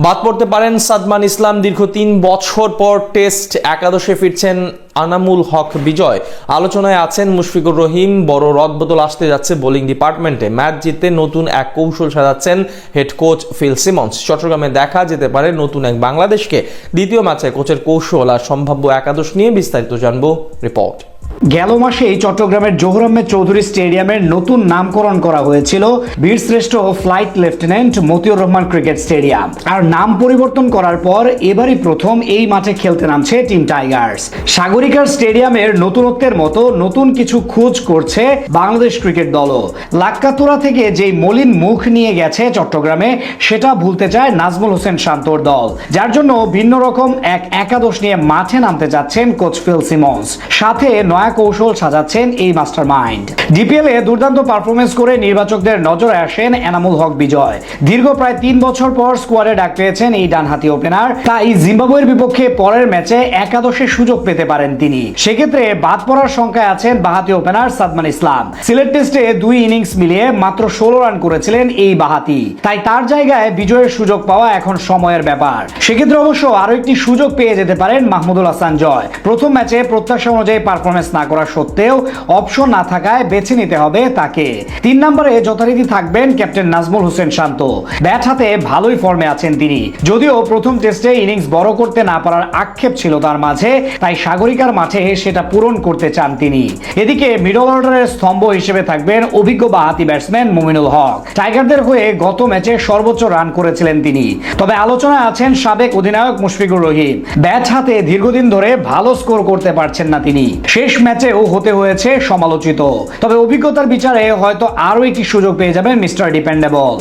বাদ পড়তে পারেন সাদমান ইসলাম। দীর্ঘ 3 বছর পর টেস্ট একাদশে ফিরছেন আনামুল হক বিজয়। আলোচনায় আছেন মুশফিকুর রহিম। বড় রদবদল আসতে যাচ্ছে বোলিং ডিপার্টমেন্টে। ম্যাচ জিততে নতুন এক কৌশল সাজাচ্ছেন হেড কোচ ফিল সিমন্স। চট্টগ্রামে দেখা যেতে পারে নতুন এক বাংলাদেশকে। দ্বিতীয় ম্যাচে কোচের কৌশল আর সম্ভাব্য একাদশ নিয়ে বিস্তারিত জানবো রিপোর্ট। গেল মাসেই চট্টগ্রামের জহুর আহমেদ চৌধুরী স্টেডিয়ামের নতুন নামকরণ করা হয়েছিল বীরশ্রেষ্ঠ flight lieutenant Matiur Rahman cricket stadium. আর নাম পরিবর্তন করার পর এবারই প্রথম এই মাঠে খেলতে নামছে টিম টাইগার্স। সাগরিকার স্টেডিয়ামের নতুনত্বের মতো নতুন কিছু খোঁজ করছে বাংলাদেশ ক্রিকেট দলও। লাক্কাতুরা থেকে যেই মলিন মুখ নিয়ে গেছে চট্টগ্রামে, সেটা ভুলতে চায় নাজমুল হোসেন শান্তর দল, যার জন্য ভিন্ন রকম এক একাদশ নিয়ে মাঠে নামতে যাচ্ছেন কোচ ফিল সিমন্স। সাথে নয়া কৌশল সাজাচ্ছেন এই মাস্টার মাইন্ড। ডিপিএল এ দুর্দান্ত পারফরমেন্স করে নির্বাচকদের নজরে আসেন এনামুল হক বিজয়। দীর্ঘ প্রায় 3 বছর পর স্কোয়াডে ডাক পেয়েছেন এই ডানহাতি ওপেনার। তাই জিম্বাবুয়ের বিপক্ষে পরের ম্যাচে একাদশে সুযোগ পেতে পারেন তিনি। সেক্ষেত্রে বাদ পড়ার সংখ্যায় আছেন বাহাতি ওপেনার সাদমান ইসলাম। সিলেট টেস্টে 2 ইনিংস মিলিয়ে মাত্র 16 রান করেছিলেন এই বাহাতি। তাই তার জায়গায় বিজয়ের সুযোগ পাওয়া এখন সময়ের ব্যাপার। সেক্ষেত্রে অবশ্য আরো একটি সুযোগ পেয়ে যেতে পারেন মাহমুদুল হাসান জয়। প্রথম ম্যাচে প্রত্যাশা অনুযায়ী পারফরমেন্স না করা সত্ত্বেও অপশন না থাকায় বেছে নিতে হবে তাকে। 3 নম্বরে যথারীতি থাকবেন ক্যাপ্টেন নাজমুল হোসেন শান্ত। ব্যাট হাতে ভালোই ফর্মে আছেন তিনি। যদিও প্রথম টেস্টে ইনিংস বড় করতে না পারার আক্ষেপ ছিল তার মাঝে, তাই সাগরিকার মাঠে সেটা পূরণ করতে চান তিনি। এদিকে মিডল অর্ডারের স্তম্ভ হিসেবে থাকবেন অভিজ্ঞ বাহাতি ব্যাটসম্যান মুমিনুল হক। টাইগারদের হয়ে গত ম্যাচে সর্বোচ্চ রান করেছিলেন তিনি। তবে আলোচনায় আছেন সাবেক অধিনায়ক মুশফিকুর রহিম। ব্যাট হাতে দীর্ঘদিন ধরে ভালো স্কোর করতে পারছেন না তিনি। শেষ ম্যাচেও হতে হয়েছে সমালোচিত। তবে অভিজ্ঞতার বিচারে হয়তো আরো একটি সুযোগ পেয়ে যাবেন মিস্টার ডিপেন্ডেবল।